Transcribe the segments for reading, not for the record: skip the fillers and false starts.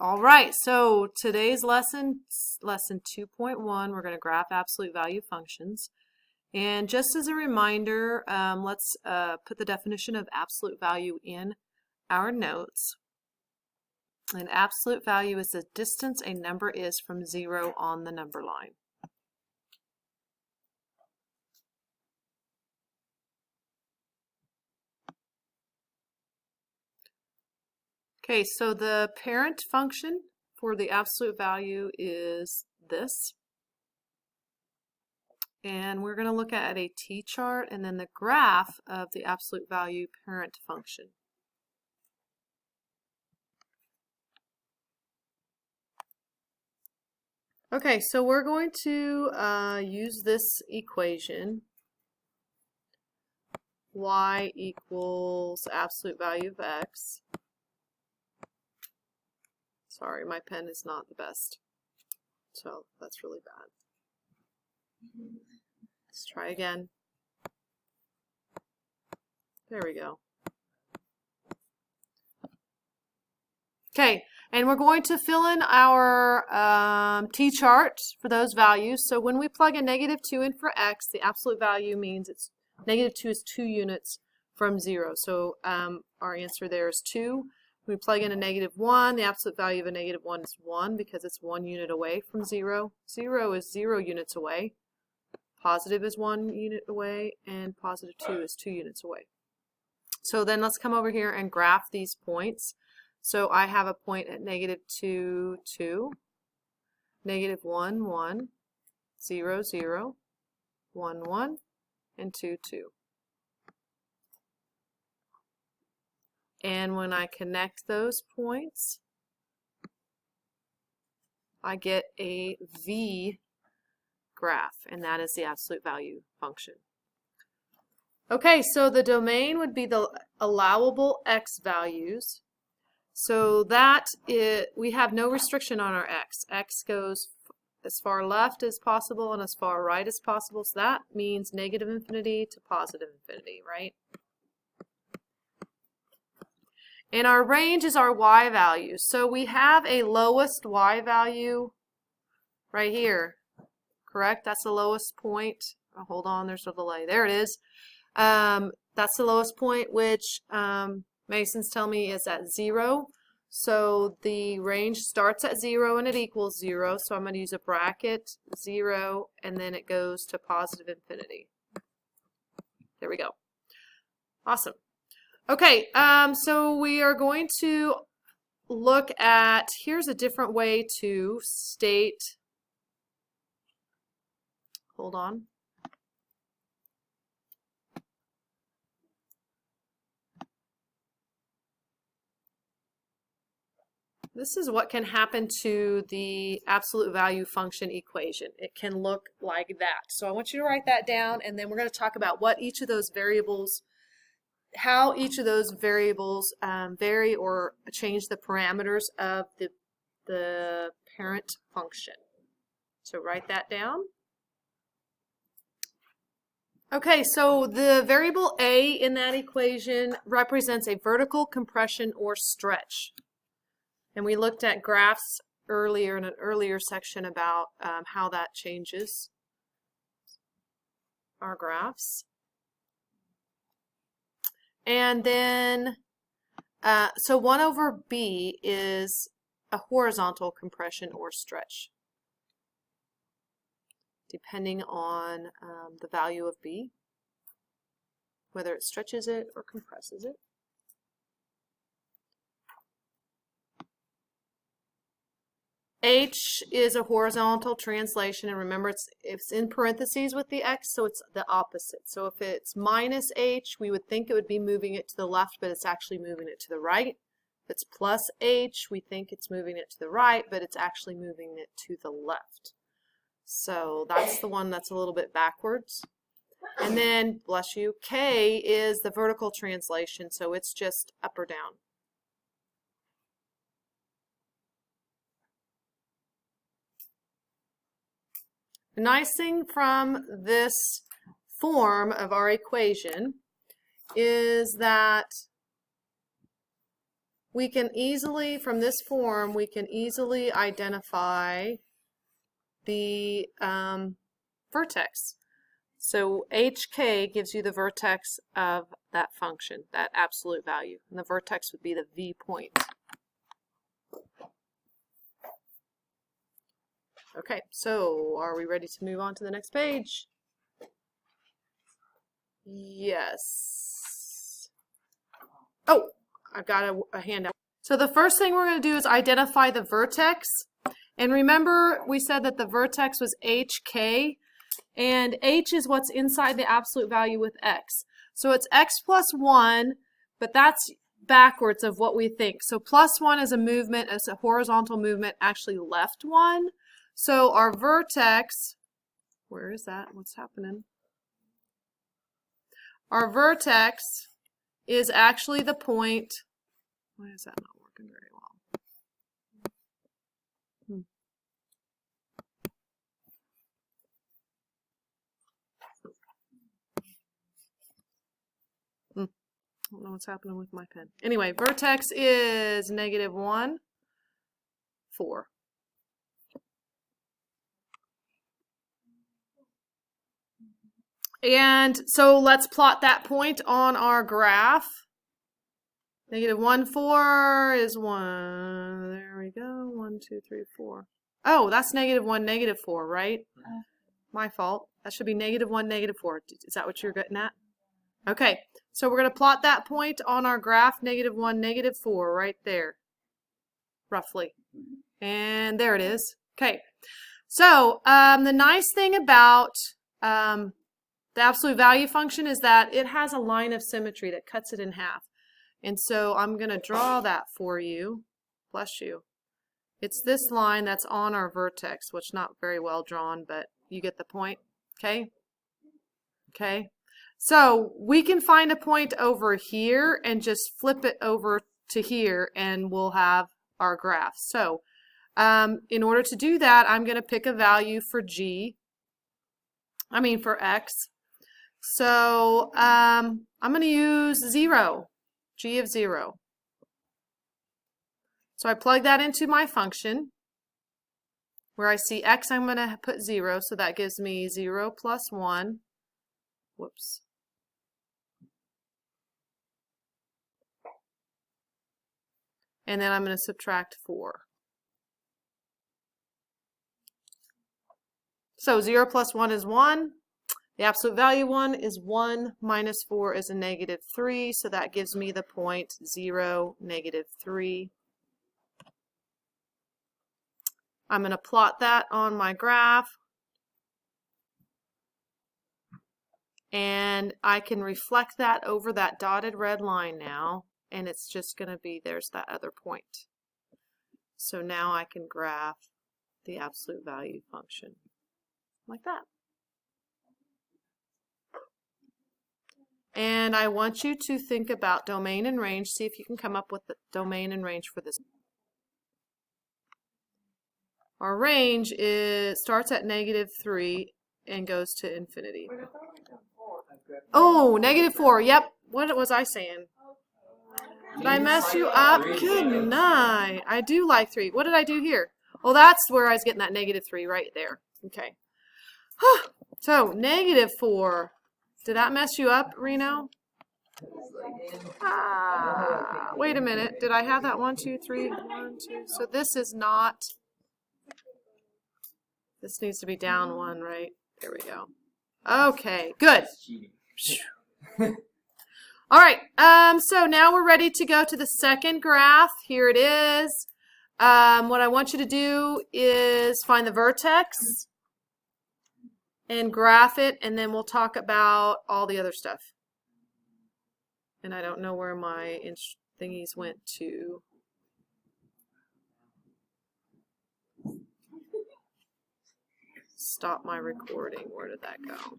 All right, so today's lesson 2.1, we're going to graph absolute value functions. And just as a reminder, let's put the definition of absolute value in our notes. And absolute value is the distance a number is from 0 on the number line. Okay, so the parent function for the absolute value is this. And we're going to look at a t-chart and then the graph of the absolute value parent function. Okay, so we're going to use this equation. Y equals absolute value of x. Sorry, my pen is not the best, so that's really bad. Let's try again. There we go. Okay, and we're going to fill in our t-chart for those values. So when we plug a -2 in for x, the absolute value means it's -2 is 2 units from 0. So our answer there is 2. When we plug in a -1, the absolute value of a -1 is 1 because it's 1 unit away from 0. 0 is 0 units away. Positive is 1 unit away, and positive 2 is 2 units away. So then let's come over here and graph these points. So I have a point at -2, 2, -1, 1, 0, 0, 1, 1, and 2, 2. And when I connect those points, I get a V graph, and that is the absolute value function. Okay, so the domain would be the allowable x values. So that we have no restriction on our x. X goes as far left as possible and as far right as possible. So that means -infinity to +infinity, right? And our range is our y value. So we have a lowest y value right here, correct? That's the lowest point. Oh, hold on, there's a delay. There it is. That's the lowest point, which Masons tell me is at 0. So the range starts at 0 and it equals 0. So I'm going to use a bracket, 0, and then it goes to +infinity. There we go. Awesome. Okay, so we are going to look at, here's a different way to state, hold on. This is what can happen to the absolute value function equation. It can look like that. So I want you to write that down, and then we're going to talk about what each of those variables, how each of those variables vary or change the parameters of the parent function. So write that down. Okay, so the variable a in that equation represents a vertical compression or stretch. And we looked at graphs earlier in an earlier section about how that changes our graphs. And then, so 1 over b is a horizontal compression or stretch, depending on the value of b, whether it stretches it or compresses it. H is a horizontal translation, and remember it's in parentheses with the x, so it's the opposite. So if it's minus h, we would think it would be moving it to the left, but it's actually moving it to the right. If it's plus h, we think it's moving it to the right, but it's actually moving it to the left. So that's the one that's a little bit backwards. And then, bless you, k is the vertical translation, so it's just up or down. The nice thing from this form of our equation is that we can easily, from this form, we can easily identify the vertex. So HK gives you the vertex of that function, that absolute value. And the vertex would be the V point. Okay, so are we ready to move on to the next page? Yes. Oh, I've got a handout. So the first thing we're going to do is identify the vertex. And remember, we said that the vertex was HK, and H is what's inside the absolute value with X. So it's X plus 1, but that's backwards of what we think. So plus 1 is a movement, as a horizontal movement, actually left 1. So our vertex, where is that? What's happening? Our vertex is actually the point. Why is that not working very well? I don't know what's happening with my pen. Anyway, vertex is -1, 4. And so let's plot that point on our graph. -1, 4 is 1. There we go. 1, 2, 3, 4. Oh, that's -1, -4, right? My fault. That should be -1, -4. Is that what you're getting at? Okay, so we're going to plot that point on our graph, -1, -4, right there, roughly. And there it is. Okay, so the nice thing about the absolute value function is that it has a line of symmetry that cuts it in half. And so I'm going to draw that for you. Bless you. It's this line that's on our vertex, which is not very well drawn, but you get the point. Okay? Okay. So we can find a point over here and just flip it over to here, and we'll have our graph. So in order to do that, I'm going to pick a value for for X. So I'm going to use 0, G of 0. So I plug that into my function. Where I see X, I'm going to put 0, so that gives me 0 plus 1. Whoops. And then I'm going to subtract 4. So 0 plus 1 is 1. The absolute value 1 is 1 minus 4 is a -3. So that gives me the point 0, -3. I'm going to plot that on my graph. And I can reflect that over that dotted red line now. And it's just going to be, there's that other point. So now I can graph the absolute value function like that. And I want you to think about domain and range. See if you can come up with the domain and range for this. Our range starts at -3 and goes to infinity. Oh, -4. Yep. What was I saying? Did I mess you up? Good night. I do like 3. What did I do here? Oh, that's where I was getting that -3 right there. Okay. So, -4. Did that mess you up, Reno? Wait a minute. Did I have that 1, 2, 3, 1, 2? So this is not. This needs to be down 1, right? There we go. Okay, good. All right, so now we're ready to go to the second graph. Here it is. What I want you to do is find the vertex and graph it, and then we'll talk about all the other stuff. And I don't know where my inch thingies went to. Stop my recording. Where did that go?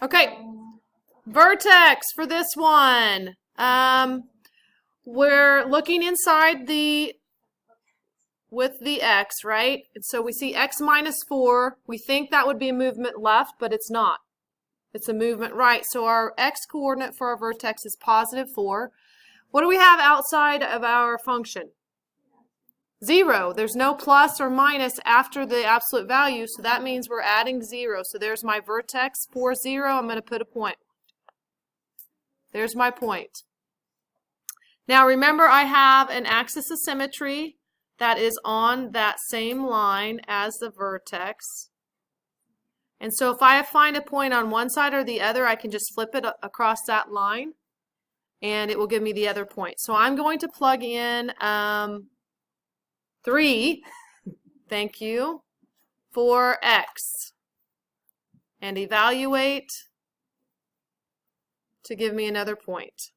Okay, vertex for this one. We're looking inside with the x, right? And so we see x minus 4. We think that would be a movement left, but it's not. It's a movement right. So our x coordinate for our vertex is positive 4. What do we have outside of our function? 0. There's no plus or minus after the absolute value, so that means we're adding 0. So there's my vertex, 4, 0. I'm going to put a point. There's my point. Now remember, I have an axis of symmetry that is on that same line as the vertex. And so if I find a point on one side or the other, I can just flip it across that line, and it will give me the other point. So I'm going to plug in 3, thank you, for x, and evaluate to give me another point.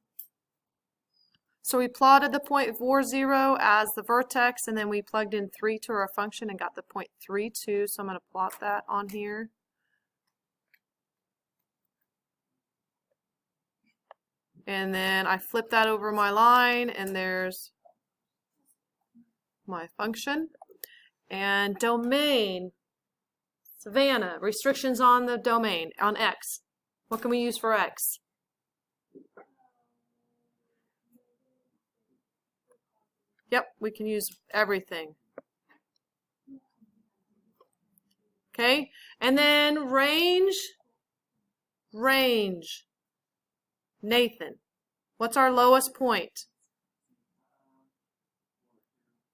So we plotted the point 4, 0 as the vertex, and then we plugged in 3 to our function and got the point 3, 2. So I'm going to plot that on here. And then I flip that over my line, and there's my function. And domain, Savannah, restrictions on the domain, on x. What can we use for x? Yep, we can use everything. Okay, and then range. Nathan, what's our lowest point?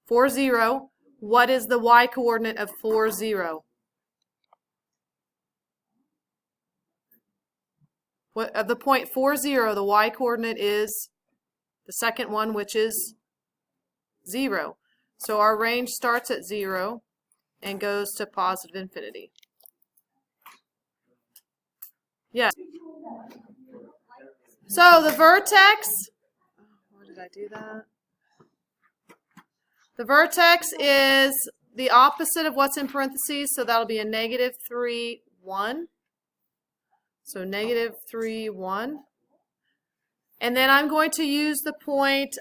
4, 0. What is the y coordinate of 4, 0? What, of the point 4, 0, the y coordinate is the second one, which is 0. So our range starts at 0 and goes to positive infinity. Yes. So the vertex, where did I do that? The vertex is the opposite of what's in parentheses, so that'll be a negative 3, 1. So negative 3, 1. And then I'm going to use the point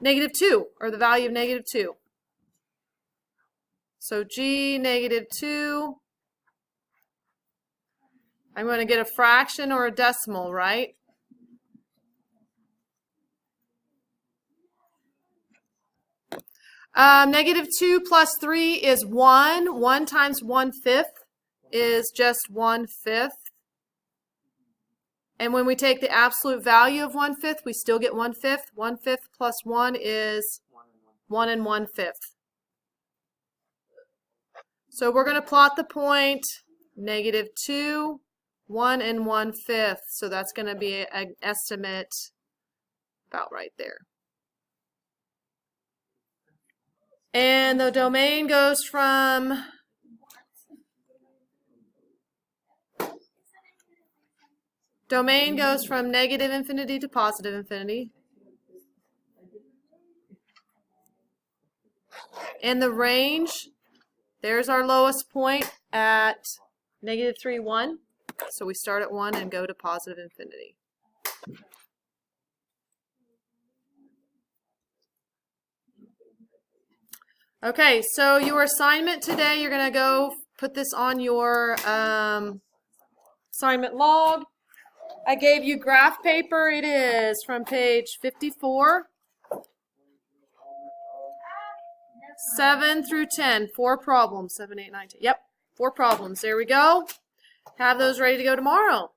negative 2, or the value of negative 2. So g negative 2. I'm going to get a fraction or a decimal, right? Negative 2 plus 3 is 1. 1 times 1/5 is just 1/5. And when we take the absolute value of 1/5, we still get 1/5. 1/5 plus 1 is 1 1/5. So we're going to plot the point negative 2, 1 1/5. So that's going to be an estimate about right there. And the domain goes from negative infinity to positive infinity. And the range, there's our lowest point at negative 3, 1. So we start at 1 and go to positive infinity. Okay, so your assignment today, you're going to go put this on your assignment log. I gave you graph paper. It is from page 54. 7 through 10, 4 problems. 7, 8, 9, 10. Yep, 4 problems. There we go. Have those ready to go tomorrow.